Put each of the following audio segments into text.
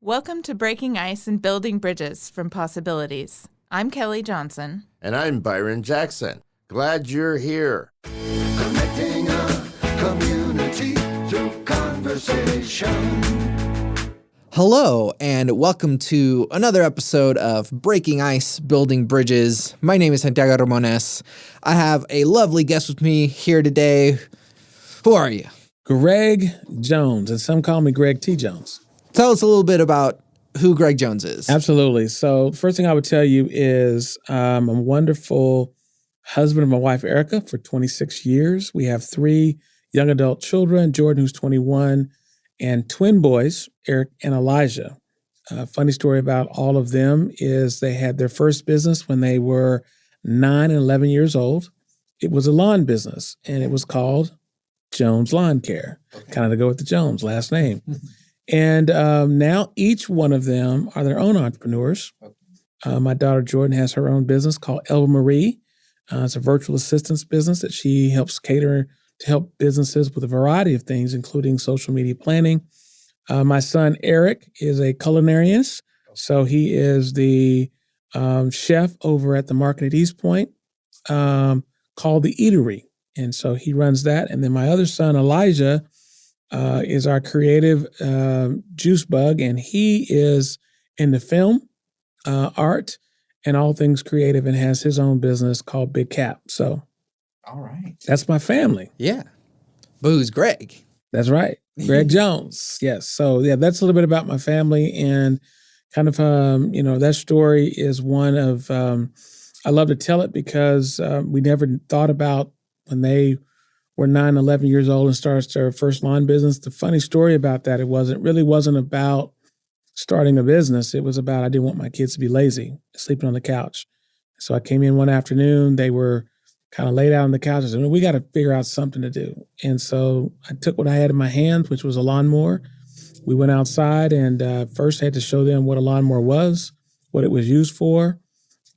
Welcome to Breaking Ice and Building Bridges from Possibilities. I'm Kelly Johnson. And I'm Byron Jackson. Glad you're here. Connecting a community through conversation. Hello, and welcome to another episode of Breaking Ice, Building Bridges. My name is Santiago Ramones. I have a lovely guest with me here today. Who are you? Greg Jones, and some call me Greg T. Jones. Tell us a little bit about who Greg Jones is. Absolutely. So first thing I would tell you is I'm a wonderful husband of my wife, Erica, for 26 years. We have 3 young adult children, Jordan, who's 21, and twin boys, Eric and Elijah. Funny story about all of them is they had their first business when they were 9 and 11 years old. It was a lawn business, and it was called Jones Lawn Care, kind of to go with the Jones last name. And now each one of them are their own entrepreneurs. My daughter Jordan has her own business called Elva Marie. It's a virtual assistance business that she helps cater to help businesses with a variety of things, including social media planning. My son Eric is a culinarianist, so he is the chef over at the market at East Point called The Eatery. And so he runs that. And then my other son, Elijah, is our creative juice bug, and he is in the film, art, and all things creative, and has his own business called Big Cap. So, all right, that's my family. Yeah, but who's Greg? That's right, Greg Jones. Yes. So yeah, that's a little bit about my family, and kind of that story is one of I love to tell it because we never thought about when they were 9, 11 years old and started their first lawn business. The funny story about that, it really wasn't about starting a business. It was about, I didn't want my kids to be lazy, sleeping on the couch. So I came in one afternoon, they were kind of laid out on the couch. I said, we got to figure out something to do. And so I took what I had in my hand, which was a lawnmower. We went outside and first had to show them what a lawnmower was, what it was used for.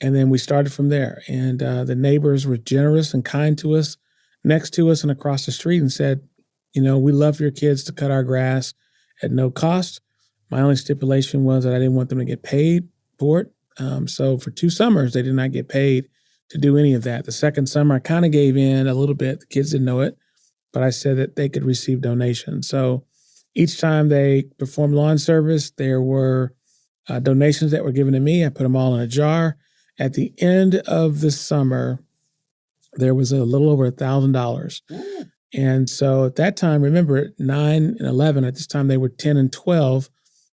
And then we started from there. And the neighbors were generous and kind to us, next to us and across the street, and said, we love for your kids to cut our grass at no cost. My only stipulation was that I didn't want them to get paid for it. So for 2 summers, they did not get paid to do any of that. The second summer, I kind of gave in a little bit. The kids didn't know it, but I said that they could receive donations. So each time they performed lawn service, there were donations that were given to me. I put them all in a jar. At the end of the summer, there was a little over $1,000. And so at that time, remember at 9 and 11, at this time they were 10 and 12,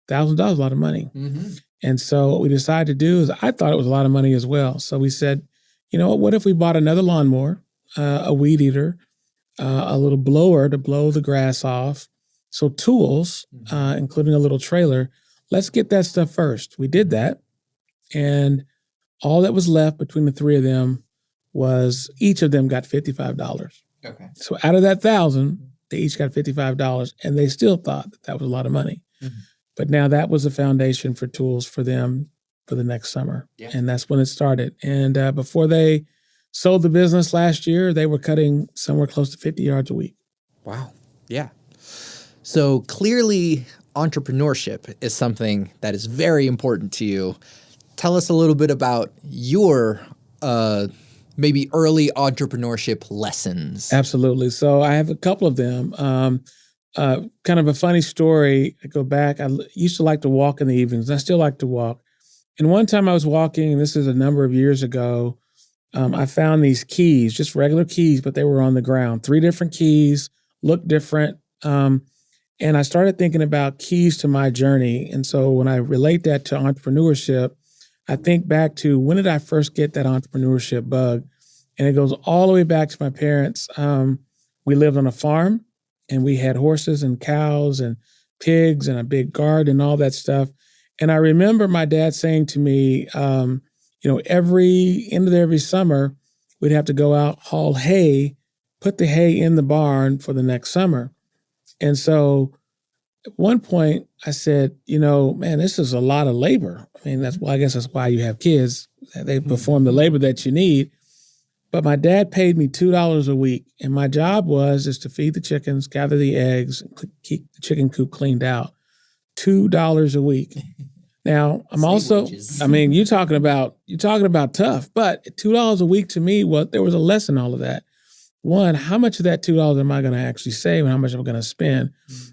$1,000 a lot of money. Mm-hmm. And so what we decided to do is, I thought it was a lot of money as well. So we said, what if we bought another lawnmower, a weed eater, a little blower to blow the grass off, so tools, including a little trailer. Let's get that stuff first. We did that. And all that was left between the 3 of them was each of them got $55. Okay. So out of that 1,000, they each got $55, and they still thought that was a lot of money. Mm-hmm. But now that was the foundation for tools for them for the next summer. Yeah. And that's when it started. And before they sold the business last year, they were cutting somewhere close to 50 yards a week. Wow. Yeah. So clearly entrepreneurship is something that is very important to you. Tell us a little bit about your maybe early entrepreneurship lessons. Absolutely. So I have a couple of them. Kind of a funny story. I go back. I used to like to walk in the evenings. I still like to walk. And one time I was walking, and this is a number of years ago, I found these keys, just regular keys, but they were on the ground. 3 different keys, looked different. And I started thinking about keys to my journey. And so when I relate that to entrepreneurship, I think back to, when did I first get that entrepreneurship bug? And it goes all the way back to my parents. We lived on a farm, and we had horses and cows and pigs and a big garden and all that stuff. And I remember my dad saying to me, every summer, we'd have to go out, haul hay, put the hay in the barn for the next summer. And so at one point I said, man, this is a lot of labor. I mean, I guess that's why you have kids. They perform the labor that you need. But my dad paid me $2 a week, and my job was to feed the chickens, gather the eggs, and keep the chicken coop cleaned out. $2 a week. Now, I'm Same also, wages. I mean, you're talking about tough, but $2 a week to me, there was a lesson in all of that. One, how much of that $2 am I going to actually save and how much am I going to spend?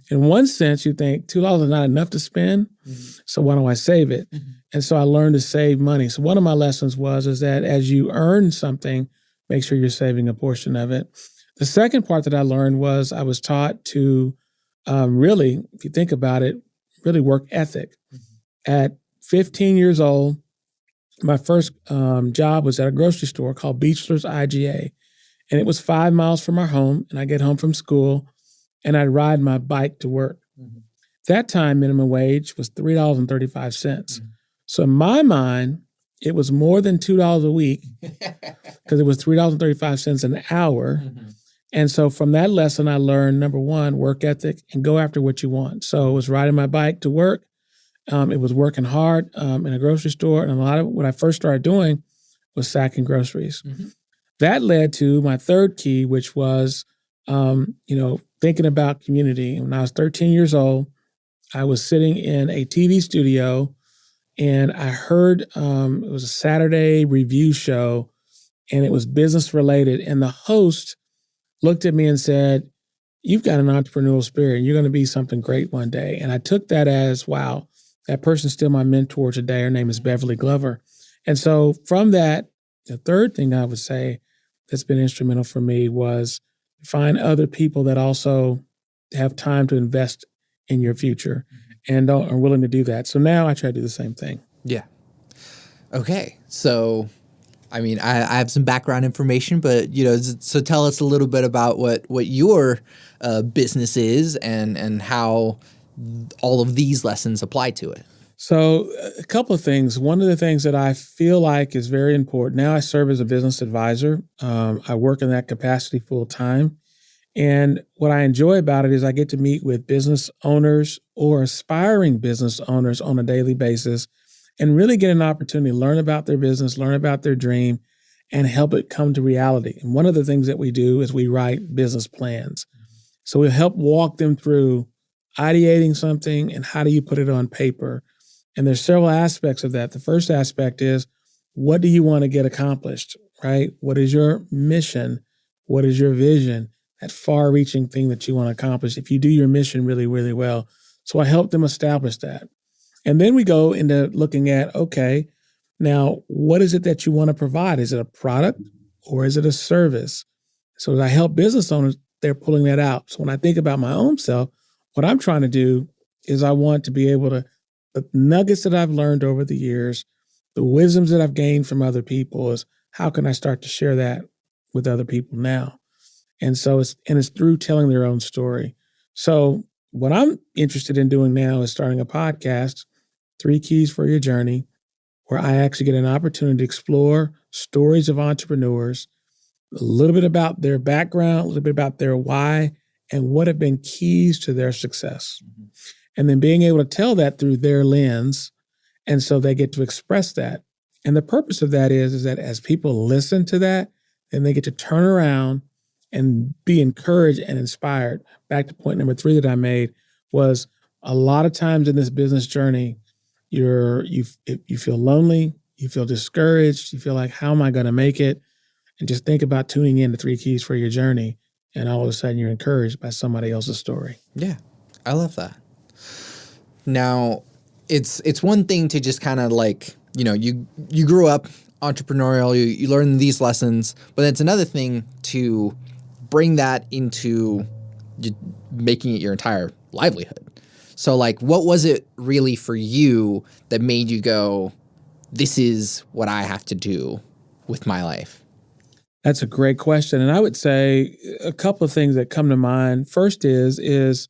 In one sense, you think $2 is not enough to spend, so why don't I save it? And so I learned to save money. So one of my lessons is that as you earn something, make sure you're saving a portion of it. The second part that I learned was I was taught to really, if you think about it, really work ethic. At 15 years old, my first job was at a grocery store called Beechler's IGA. And it was 5 miles from our home. And I get home from school and I'd ride my bike to work. That time, minimum wage was $3.35. So in my mind, it was more than $2 a week because it was $3.35 an hour. And so from that lesson, I learned, number one, work ethic and go after what you want. So it was riding my bike to work. It was working hard in a grocery store. And a lot of what I first started doing was sacking groceries. That led to my third key, which was, thinking about community. When I was 13 years old, I was sitting in a TV studio and I heard it was a Saturday review show and it was business related. And the host looked at me and said, "You've got an entrepreneurial spirit. You're going to be something great one day." And I took that as, wow, that person's still my mentor today. Her name is Beverly Glover. And so from that, the third thing I would say that's been instrumental for me was find other people that also have time to invest in your future and are willing to do that. So now I try to do the same thing. Yeah. Okay. So, I mean, I have some background information, but, so tell us a little bit about what your business is and how all of these lessons apply to it. So a couple of things. One of the things that I feel like is very important, now I serve as a business advisor. I work in that capacity full time. And what I enjoy about it is I get to meet with business owners or aspiring business owners on a daily basis and really get an opportunity to learn about their business, learn about their dream, and help it come to reality. And one of the things that we do is we write business plans. So we help walk them through ideating something and how do you put it on paper. And there's several aspects of that. The first aspect is, what do you want to get accomplished, right? What is your mission? What is your vision? That far-reaching thing that you want to accomplish if you do your mission really, really well. So I help them establish that. And then we go into looking at, okay, now what is it that you want to provide? Is it a product or is it a service? So as I help business owners, they're pulling that out. So when I think about my own self, what I'm trying to do is I want to be able to, the nuggets that I've learned over the years, the wisdoms that I've gained from other people is how can I start to share that with other people now? And so it's through telling their own story. So what I'm interested in doing now is starting a podcast, 3 Keys for Your Journey, where I actually get an opportunity to explore stories of entrepreneurs, a little bit about their background, a little bit about their why, and what have been keys to their success. And then being able to tell that through their lens. And so they get to express that. And the purpose of that is that as people listen to that, then they get to turn around and be encouraged and inspired. Back to point number 3 that I made was a lot of times in this business journey, you feel lonely, you feel discouraged, you feel like, how am I going to make it? And just think about tuning in to 3 Keys for Your Journey. And all of a sudden you're encouraged by somebody else's story. Yeah, I love that. Now, it's one thing to just kind of like, you grew up entrepreneurial, you learn these lessons, but it's another thing to bring that into making it your entire livelihood. So like, what was it really for you that made you go, this is what I have to do with my life? That's a great question. And I would say a couple of things that come to mind. First is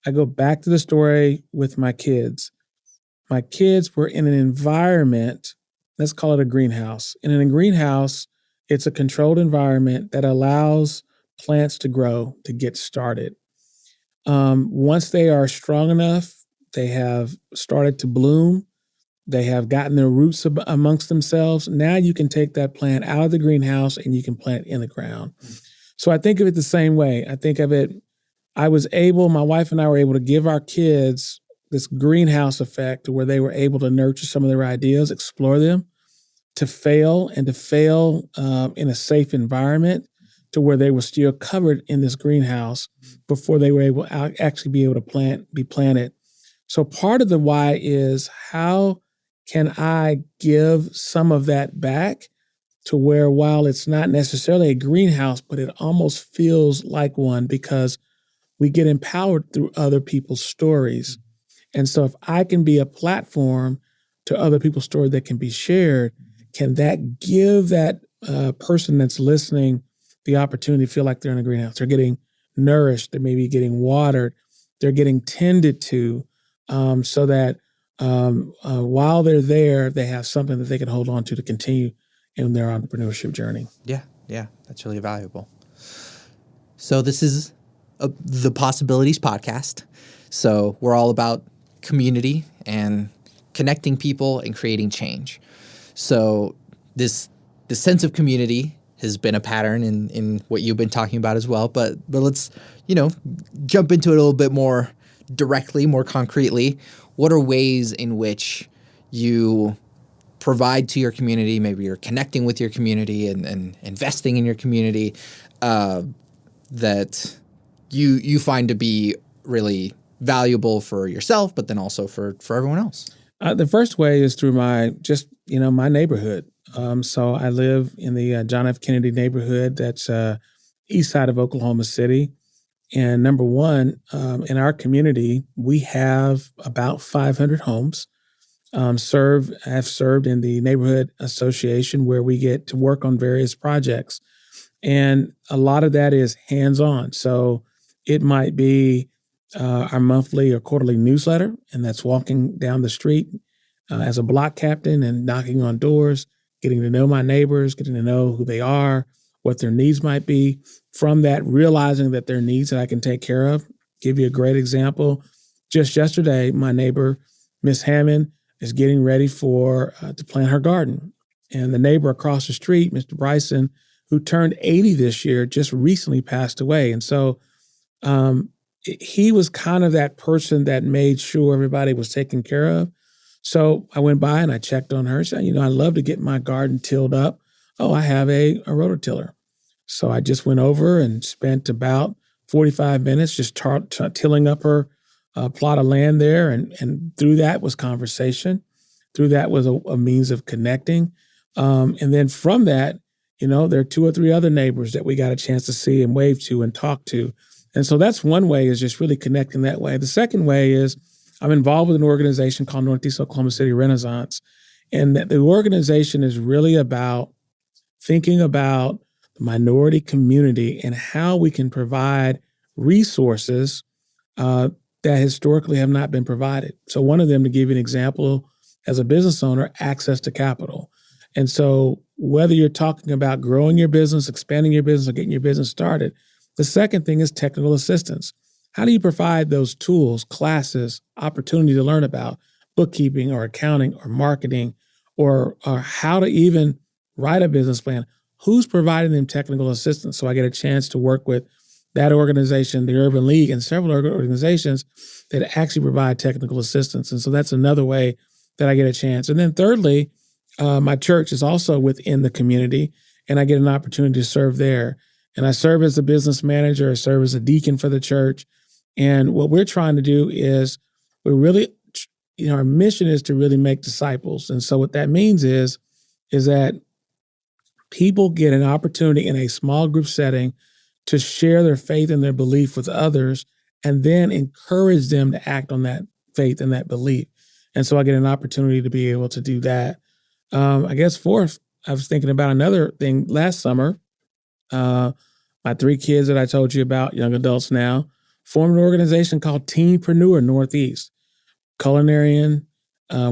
I go back to the story with my kids. My kids were in an environment, let's call it a greenhouse. And in a greenhouse, it's a controlled environment that allows plants to grow, to get started. Once they are strong enough, they have started to bloom, they have gotten their roots amongst themselves. Now you can take that plant out of the greenhouse and you can plant it in the ground. So I think of it the same way. I think of it, my wife and I were able to give our kids this greenhouse effect where they were able to nurture some of their ideas, explore them, to fail in a safe environment to where they were still covered in this greenhouse before they were able to actually be able to be planted. So part of the why is, how can I give some of that back to where, while it's not necessarily a greenhouse, but it almost feels like one, because we get empowered through other people's stories. And so if I can be a platform to other people's story that can be shared, can that give that person that's listening the opportunity to feel like they're in a greenhouse? They're getting nourished, they're maybe getting watered, they're getting tended to, so that while they're there, they have something that they can hold on to continue in their entrepreneurship journey. Yeah, that's really valuable. So this is the Possibilities Podcast. So we're all about community and connecting people and creating change. So the sense of community has been a pattern in what you've been talking about as well. But let's, jump into it a little bit more directly, more concretely. What are ways in which you provide to your community? Maybe you're connecting with your community and investing in your community that you find to be really valuable for yourself, but then also for everyone else? The first way is through my neighborhood. So I live in the John F. Kennedy neighborhood that's east side of Oklahoma City. And number one, in our community, we have about 500 homes. Have served in the neighborhood association where we get to work on various projects. And a lot of that is hands-on. So it might be our monthly or quarterly newsletter, and that's walking down the street as a block captain and knocking on doors, getting to know my neighbors, getting to know who they are, what their needs might be. From that, realizing that there are needs that I can take care of. Give you a great example. Just yesterday, my neighbor, Miss Hammond, is getting ready to plant her garden. And the neighbor across the street, Mr. Bryson, who turned 80 this year, just recently passed away. And so he was kind of that person that made sure everybody was taken care of. So I went by and I checked on her. Said, I'd love to get my garden tilled up. Oh, I have a rototiller. So I just went over and spent about 45 minutes just tilling up her plot of land there. And through that was conversation. Through that was a means of connecting. And then from that, there are 2 or 3 other neighbors that we got a chance to see and wave to and talk to. And so that's one way, is just really connecting that way. The second way is I'm involved with an organization called Northeast Oklahoma City Renaissance. And the organization is really about thinking about the minority community and how we can provide resources that historically have not been provided. So one of them, to give you an example, as a business owner, access to capital. And so whether you're talking about growing your business, expanding your business, or getting your business started, the second thing is technical assistance. How do you provide those tools, classes, opportunity to learn about bookkeeping or accounting or marketing, or how to even write a business plan? Who's providing them technical assistance? So I get a chance to work with that organization, the Urban League, and several other organizations that actually provide technical assistance. And so that's another way that I get a chance. And then thirdly, my church is also within the community, and I get an opportunity to serve there. And I serve as a business manager, I serve as a deacon for the church. And what we're trying to do is our mission is to really make disciples. And so what that means is that people get an opportunity in a small group setting to share their faith and their belief with others, and then encourage them to act on that faith and that belief. And so I get an opportunity to be able to do that. I guess fourth, I was thinking about another thing last summer. My 3 kids that I told you about, young adults now, formed an organization called Teenpreneur Northeast. Culinarian,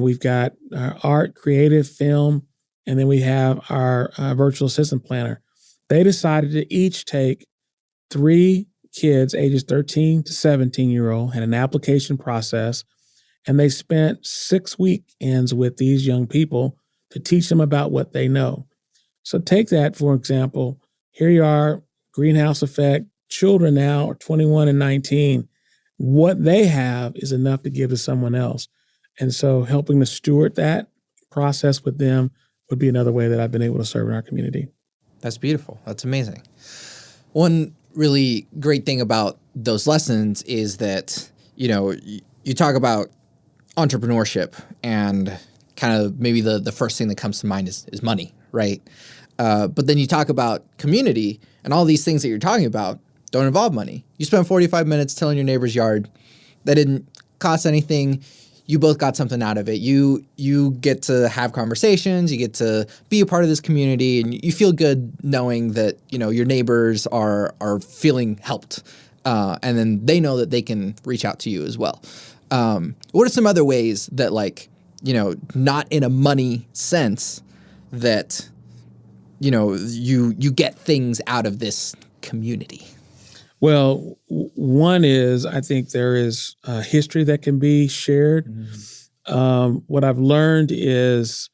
we've got our art, creative, film, and then we have our virtual assistant planner. They decided to each take 3 kids, ages 13 to 17-year-old, had an application process, and they spent 6 weekends with these young people to teach them about what they know. So take that, for example. Here you are, greenhouse effect. Children now are 21 and 19. what they have is enough to give to someone else. And so helping to steward that process with them would be another way that I've been able to serve in our community. That's beautiful. That's amazing. One really great thing about those lessons is that, you talk about entrepreneurship and kind of maybe the first thing that comes to mind is money, right? But then you talk about community and all these things that you're talking about don't involve money. You spent 45 minutes tilling your neighbor's yard. That didn't cost anything. You both got something out of it. You get to have conversations. You get to be a part of this community, and you feel good knowing that your neighbors are feeling helped, and then they know that they can reach out to you as well. What are some other ways that, not in a money sense, that you get things out of this community? Well, one is I think there is history that can be shared. What I've learned is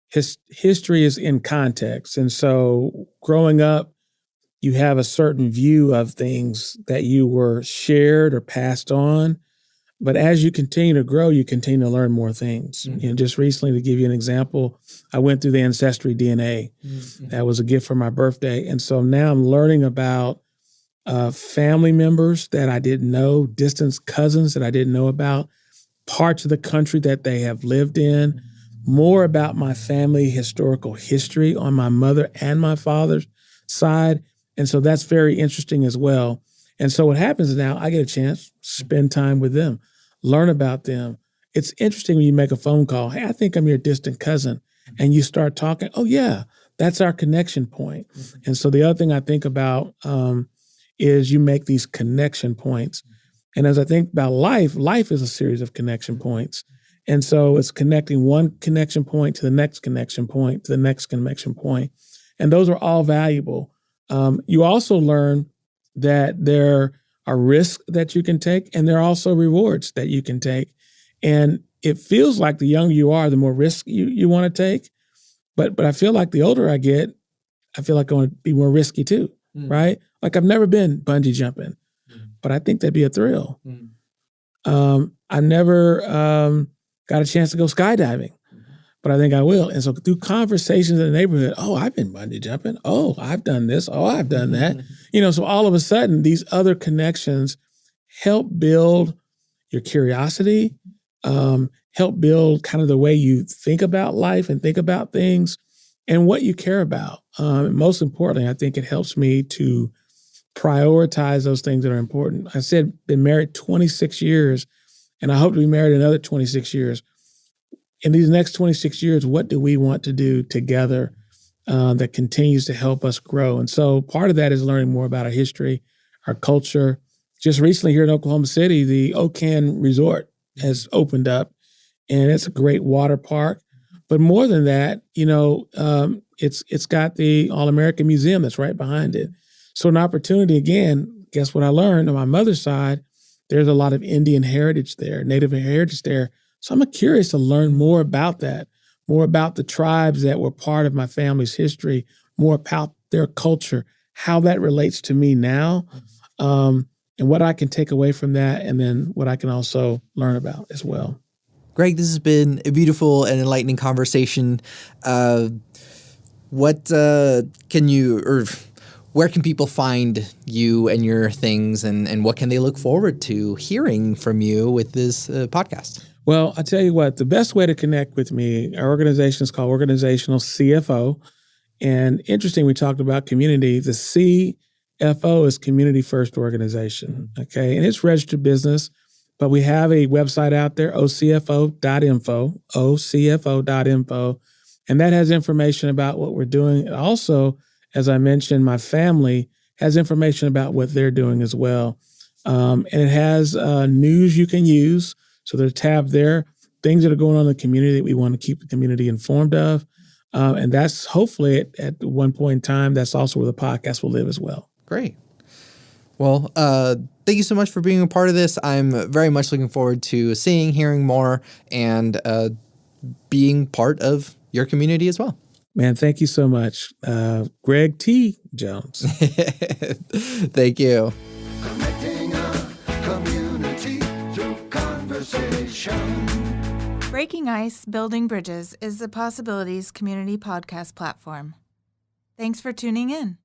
history is in context. And so growing up, you have a certain view of things that you were shared or passed on. But as you continue to grow, you continue to learn more things. Just recently, to give you an example, I went through the Ancestry DNA. That was a gift for my birthday. And so now I'm learning about family members that I didn't know, distant cousins that I didn't know about, parts of the country that they have lived in, more about my family historical history on my mother and my father's side. And so that's very interesting as well. And so what happens now, I get a chance to spend time with them, learn about them. It's interesting when you make a phone call. Hey, I think I'm your distant cousin. And you start talking. Oh, yeah, that's our connection point. And so the other thing I think about is you make these connection points. And as I think about life is a series of connection points. And so it's connecting one connection point to the next connection point to the next connection point. And those are all valuable. You also learn that there are risks that you can take, and there are also rewards that you can take. And it feels like the younger you are, the more risk you want to take. But I feel like the older I get, I feel like I want to be more risky too, right? Like I've never been bungee jumping, but I think that'd be a thrill. I never got a chance to go skydiving, but I think I will. And so through conversations in the neighborhood, oh, I've been bungee jumping. Oh, I've done this. Oh, I've done that. So all of a sudden, these other connections help build your curiosity, help build kind of the way you think about life and think about things and what you care about. Most importantly, I think it helps me to prioritize those things that are important. I said, been married 26 years, and I hope to be married another 26 years. In these next 26 years, what do we want to do together that continues to help us grow? And so part of that is learning more about our history, our culture. Just recently here in Oklahoma City, the Okan Resort has opened up, and it's a great water park. But more than that, it's got the All-American Museum that's right behind it. So an opportunity, again, guess what I learned on my mother's side? There's a lot of Indian heritage there, Native heritage there. So I'm curious to learn more about that, more about the tribes that were part of my family's history, more about their culture, how that relates to me now, and what I can take away from that, and then what I can also learn about as well. Greg, this has been a beautiful and enlightening conversation. Where can people find you and your things, and what can they look forward to hearing from you with this podcast? Well, I'll tell you what, the best way to connect with me, our organization is called Organizational CFO. And interesting, we talked about community. The CFO is Community First Organization, okay? And it's registered business, but we have a website out there, ocfo.info, and that has information about what we're doing. Also, as I mentioned, my family has information about what they're doing as well. And it has news you can use. So there's a tab there, things that are going on in the community that we want to keep the community informed of. And that's hopefully at one point in time, that's also where the podcast will live as well. Great. Well, thank you so much for being a part of this. I'm very much looking forward to seeing, hearing more, and being part of your community as well. Man, thank you so much. Greg T. Jones. Thank you. Connecting a community conversation. Breaking Ice, Building Bridges is the Possibilities community podcast platform. Thanks for tuning in.